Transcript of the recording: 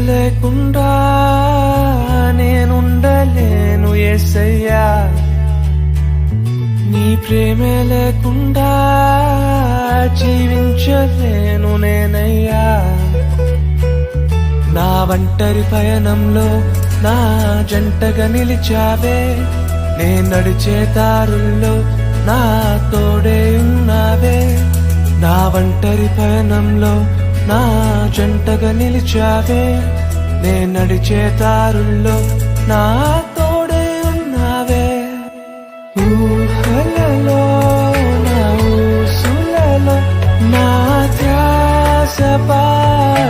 లేకుండా నేనుండలేను యేసయ్యా, నీ ప్రేమే లేకుండా జీవించలేను నేనయ్యా. నా ఒంటరి పయనంలో నా జంటగా నిలిచావే, నే నడిచే దారుల్లో నా తోడే ఉన్నావే. నా ఒంటరి పయనంలో నా జంటగా నిలిచావే, నే నడిచే దారుల్లో నా తోడే ఉన్నావే. ఊహలలో నా ఊసులలో నా ధ్యాస బాసవైన